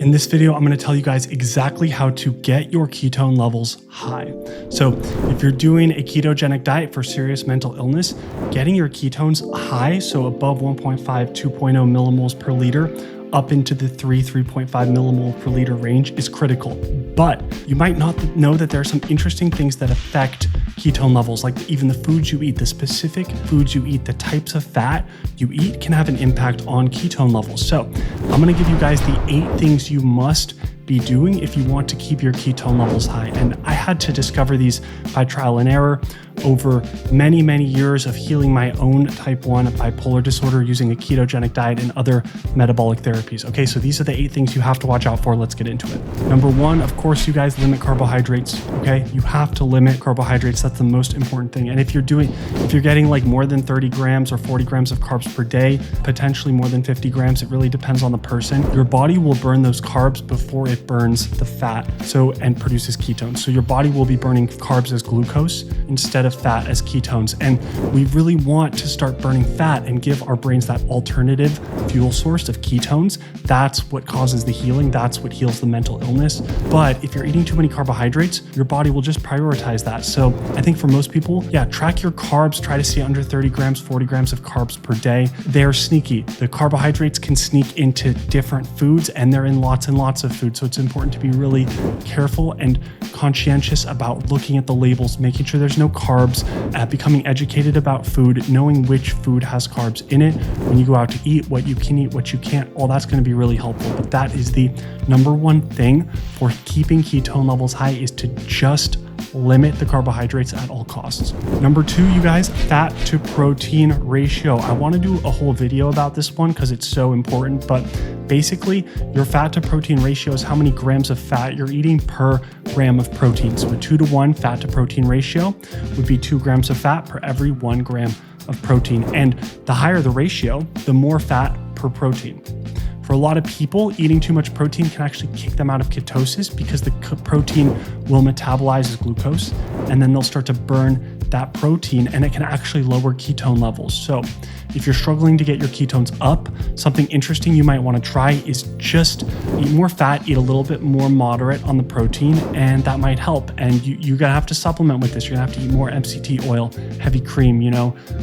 In this video, I'm going to tell you guys exactly how to get your ketone levels high. So if you're doing a ketogenic diet for serious mental illness, getting your ketones high, so above 1.5, 2.0 millimoles per liter, up into the 3.5 millimole per liter range is critical. But you might not know that there are some interesting things that affect ketone levels, like even the foods you eat, the specific foods you eat, the types of fat you eat can have an impact on ketone levels. So I'm gonna give you guys the 8 things you must be doing if you want to keep your ketone levels high. And I had to discover these by trial and error over many, many years of healing my own type 1 bipolar disorder using a ketogenic diet and other metabolic therapies. Okay, so these are the 8 things you have to watch out for. Let's get into it. Number 1, of course, you guys limit carbohydrates, okay? You have to limit carbohydrates. That's the most important thing. And if you're getting like more than 30 grams or 40 grams of carbs per day, potentially more than 50 grams, it really depends on the person. Your body will burn those carbs before it burns the fat, and produces ketones. So your body will be burning carbs as glucose instead of fat as ketones. And we really want to start burning fat and give our brains that alternative fuel source of ketones. That's what causes the healing. That's what heals the mental illness. But if you're eating too many carbohydrates, your body will just prioritize that. So I think for most people, track your carbs, try to stay under 30 grams, 40 grams of carbs per day. They're sneaky. The carbohydrates can sneak into different foods and they're in lots and lots of food. So it's important to be really careful and conscientious about looking at the labels, making sure there's no carbs, becoming educated about food, knowing which food has carbs in it. When you go out to eat, what you can eat, what you can't, all that's going to be really helpful. But that is the number one thing for keeping ketone levels high, is to just limit the carbohydrates at all costs. Number 2, you guys, fat to protein ratio. I want to do a whole video about this one because it's so important, but basically your fat to protein ratio is how many grams of fat you're eating per gram of protein. So a 2-to-1 fat to protein ratio would be 2 grams of fat per every 1 gram of protein. And the higher the ratio, the more fat per protein. For a lot of people, eating too much protein can actually kick them out of ketosis because the protein will metabolize as glucose, and then they'll start to burn that protein and it can actually lower ketone levels. So if you're struggling to get your ketones up, something interesting you might want to try is just eat more fat, eat a little bit more moderate on the protein, and that might help. And you're gonna have to supplement with this. You're gonna have to eat more MCT oil, heavy cream,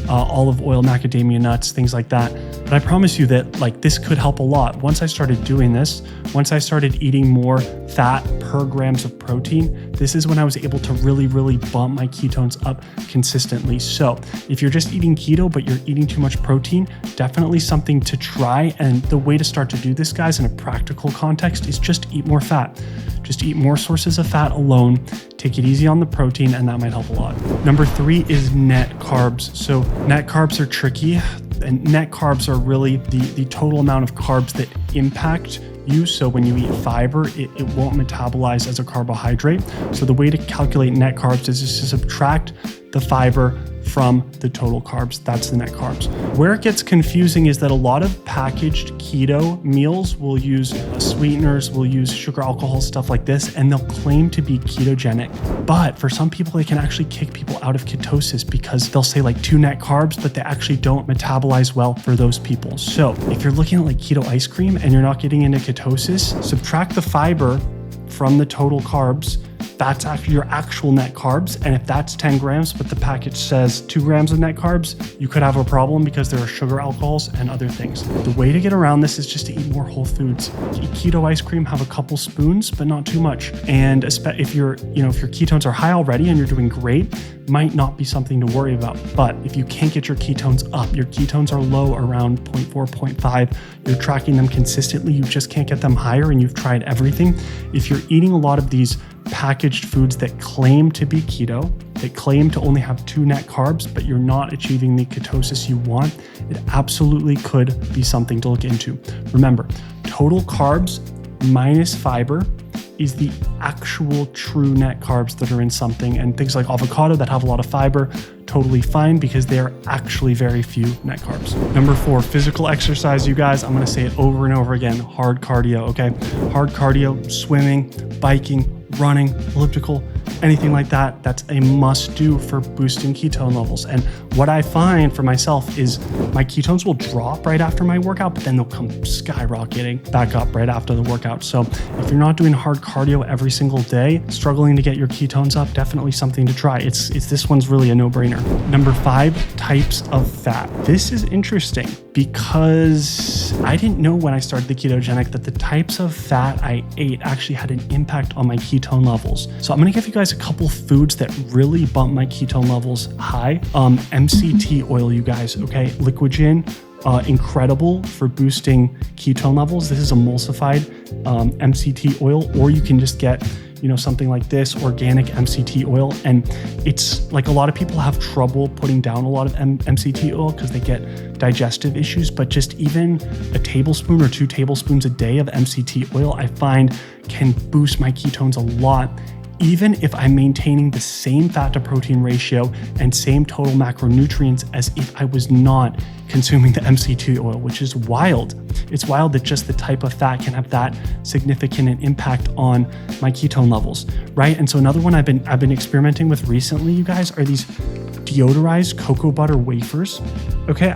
olive oil, macadamia nuts, things like that. But I promise you that this could help a lot. Once I started doing this, once I started eating more fat per grams of protein, this is when I was able to really, really bump my ketones up consistently. So if you're just eating keto, but you're eating too much protein, definitely something to try. And the way to start to do this, guys, in a practical context is just eat more fat. Just eat more sources of fat alone. Take it easy on the protein, and that might help a lot. Number 3 is net carbs. So net carbs are tricky, and net carbs are really the total amount of carbs that impact you. So when you eat fiber, it won't metabolize as a carbohydrate. So the way to calculate net carbs is just to subtract the fiber from the total carbs. That's the net carbs. Where it gets confusing is that a lot of packaged keto meals will use sweeteners, will use sugar, alcohol, stuff like this, and they'll claim to be ketogenic. But for some people, they can actually kick people out of ketosis because they'll say 2 net carbs, but they actually don't metabolize well for those people. So if you're looking at keto ice cream and you're not getting into ketosis, subtract the fiber from the total carbs. That's actually your actual net carbs. And if that's 10 grams, but the package says 2 grams of net carbs, you could have a problem because there are sugar alcohols and other things. The way to get around this is just to eat more whole foods. Eat keto ice cream, have a couple spoons, but not too much. And if your ketones are high already and you're doing great, might not be something to worry about. But if you can't get your ketones up, your ketones are low around 0.4, 0.5, you're tracking them consistently, you just can't get them higher and you've tried everything. If you're eating a lot of these packaged foods that claim to be keto, that claim to only have 2 net carbs, but you're not achieving the ketosis you want, it absolutely could be something to look into. Remember, total carbs minus fiber is the actual true net carbs that are in something, and things like avocado that have a lot of fiber, totally fine because they are actually very few net carbs. Number 4, physical exercise, you guys. I'm gonna say it over and over again, hard cardio, okay? Hard cardio, swimming, biking, running, elliptical, anything like that, that's a must do for boosting ketone levels. And what I find for myself is my ketones will drop right after my workout, but then they'll come skyrocketing back up right after the workout. So if you're not doing hard cardio every single day, struggling to get your ketones up, definitely something to try. It's this one's really a no-brainer. Number 5, types of fat. This is interesting because I didn't know when I started the ketogenic that the types of fat I ate actually had an impact on my ketone levels. So I'm gonna give you guys a couple foods that really bump my ketone levels high. MCT oil, you guys, okay? Liquigen, incredible for boosting ketone levels. This is emulsified MCT oil, or you can just get something like this, organic MCT oil. And it's like a lot of people have trouble putting down a lot of MCT oil because they get digestive issues, but just even a tablespoon or 2 tablespoons a day of MCT oil, I find can boost my ketones a lot, even if I'm maintaining the same fat to protein ratio and same total macronutrients as if I was not consuming the MCT oil, which is wild. It's wild that just the type of fat can have that significant an impact on my ketone levels, right? And so another one I've been experimenting with recently, you guys, are these deodorized cocoa butter wafers. Okay,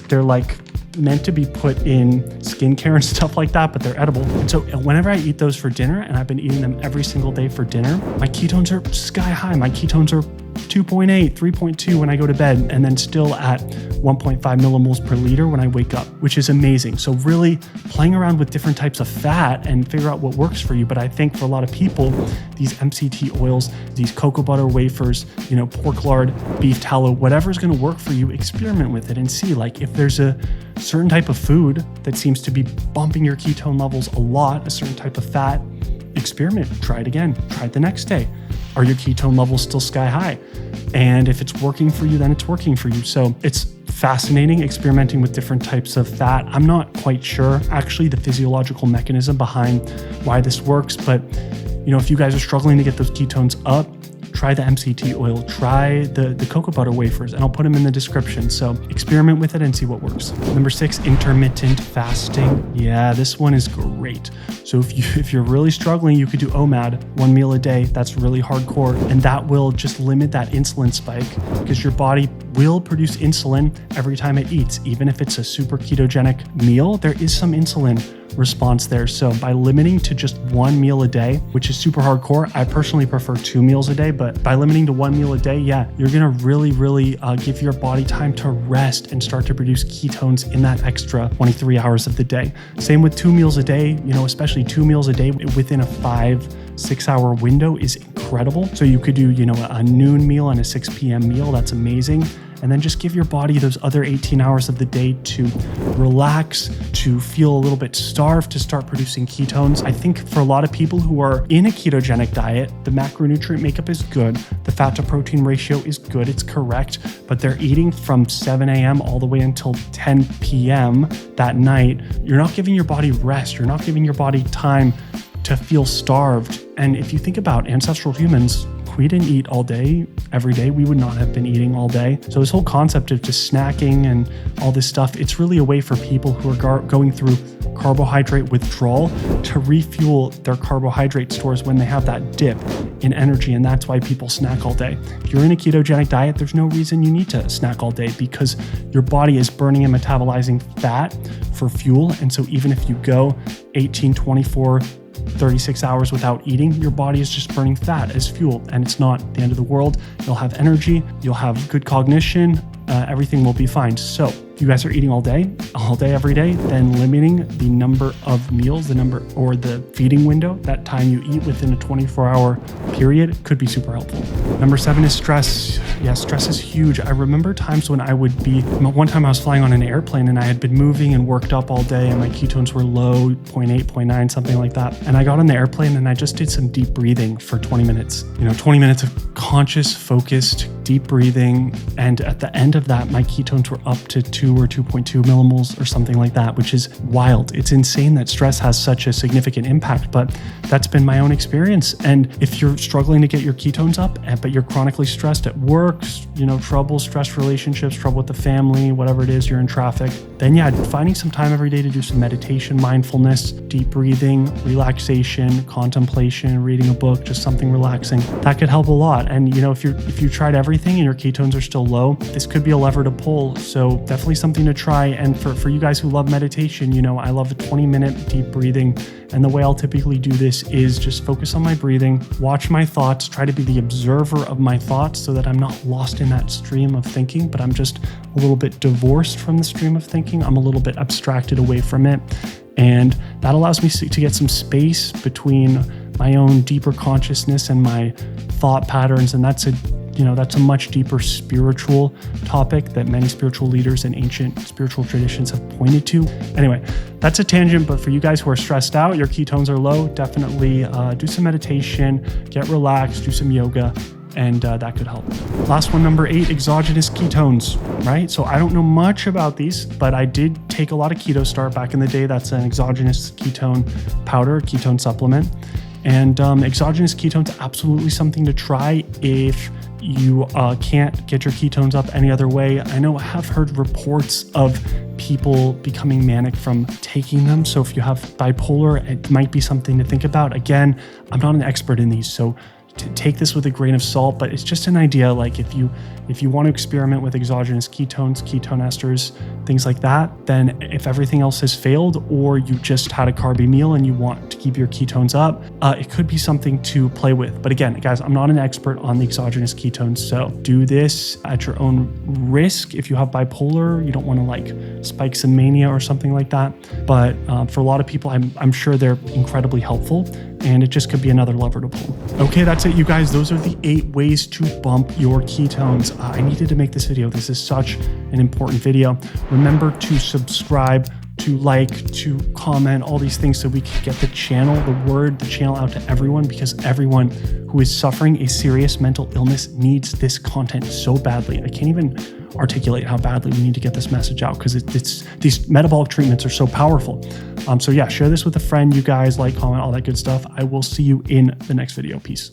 they're like meant to be put in skincare and stuff like that, but they're edible. And so whenever I eat those for dinner, and I've been eating them every single day for dinner, my ketones are sky high. My ketones are 2.8, 3.2 when I go to bed, and then still at 1.5 millimoles per liter when I wake up, which is amazing. So really playing around with different types of fat and figure out what works for you. But I think for a lot of people, these MCT oils, these cocoa butter wafers, pork lard, beef tallow, whatever's going to work for you, experiment with it and see like if there's a certain type of food that seems to be bumping your ketone levels a lot, a certain type of fat, experiment, try it again, try it the next day. Are your ketone levels still sky high? And if it's working for you, then it's working for you. So it's fascinating experimenting with different types of fat. I'm not quite sure actually the physiological mechanism behind why this works, but if you guys are struggling to get those ketones up, try the MCT oil, try the cocoa butter wafers, and I'll put them in the description. So experiment with it and see what works. Number 6, intermittent fasting. Yeah, this one is great. So if you're really struggling, you could do OMAD, 1 meal a day. That's really hardcore. And that will just limit that insulin spike because your body will produce insulin every time it eats. Even if it's a super ketogenic meal, there is some insulin response there. So by limiting to just 1 meal a day, which is super hardcore, I personally prefer 2 meals a day, but by limiting to 1 meal a day, yeah, you're gonna really give your body time to rest and start to produce ketones in that extra 23 hours of the day. Same with 2 meals a day, especially 2 meals a day within a 5-6 hour window is incredible. So you could do, a noon meal and a 6 p.m. meal. That's amazing. And then just give your body those other 18 hours of the day to relax, to feel a little bit starved, to start producing ketones. I think for a lot of people who are in a ketogenic diet, the macronutrient makeup is good. The fat to protein ratio is good. It's correct. But they're eating from 7 a.m. all the way until 10 p.m. that night. You're not giving your body rest. You're not giving your body time to feel starved. And if you think about ancestral humans, we didn't eat all day, every day. We would not have been eating all day. So this whole concept of just snacking and all this stuff, it's really a way for people who are going through carbohydrate withdrawal to refuel their carbohydrate stores when they have that dip in energy. And that's why people snack all day. If you're in a ketogenic diet, there's no reason you need to snack all day because your body is burning and metabolizing fat for fuel. And so even if you go 18, 24, 36 hours without eating, your body is just burning fat as fuel, and it's not the end of the world. You'll have energy, you'll have good cognition, everything will be fine. So if you guys are eating all day, every day, then limiting the number of meals, the feeding window, that time you eat within a 24-hour period could be super helpful. Number 7 is stress. Yeah, stress is huge. I remember times when one time I was flying on an airplane and I had been moving and worked up all day and my ketones were low, 0.8, 0.9, something like that. And I got on the airplane and I just did some deep breathing for 20 minutes. 20 minutes of conscious, focused, deep breathing. And at the end of that, my ketones were up to 2 or 2.2 millimoles or something like that, which is wild. It's insane that stress has such a significant impact, but that's been my own experience. And if you're struggling to get your ketones up, but you're chronically stressed at work, stress relationships, trouble with the family, whatever it is, you're in traffic, then yeah, finding some time every day to do some meditation, mindfulness, deep breathing, relaxation, contemplation, reading a book, just something relaxing, that could help a lot. And you know, if you tried everything and your ketones are still low, this could be a lever to pull. So definitely something to try. And for you guys who love meditation, you know, I love a 20-minute deep breathing. And the way I'll typically do this is just focus on my breathing, watch my thoughts, try to be the observer of my thoughts so that I'm not lost in that stream of thinking, but I'm just a little bit divorced from the stream of thinking. I'm a little bit abstracted away from it. And that allows me to get some space between my own deeper consciousness and my thought patterns. And that's a much deeper spiritual topic that many spiritual leaders and ancient spiritual traditions have pointed to. Anyway, that's a tangent, but for you guys who are stressed out, your ketones are low, definitely do some meditation, get relaxed, do some yoga, and that could help. Last one, number 8, exogenous ketones, right? So I don't know much about these, but I did take a lot of Keto Start back in the day. That's an exogenous ketone powder, ketone supplement. And exogenous ketones, absolutely something to try if you can't get your ketones up any other way. I know I have heard reports of people becoming manic from taking them. So if you have bipolar, it might be something to think about. Again, I'm not an expert in these, so to take this with a grain of salt, but it's just an idea. Like if you want to experiment with exogenous ketones, ketone esters, things like that, then if everything else has failed, or you just had a carby meal and you want to keep your ketones up, it could be something to play with. But again, guys, I'm not an expert on the exogenous ketones, so do this at your own risk. If you have bipolar, you don't want to like spike some mania or something like that. But for a lot of people, I'm sure they're incredibly helpful, and it just could be another lever to pull. Okay, that's it, you guys. Those are the 8 ways to bump your ketones. I needed to make this video. This is such an important video. Remember to subscribe, to like, to comment, all these things so we can get the channel out to everyone, because everyone who is suffering a serious mental illness needs this content so badly. I can't even articulate how badly we need to get this message out, because it's these metabolic treatments are so powerful. So yeah, share this with a friend, you guys, like, comment, all that good stuff. I will see you in the next video. Peace.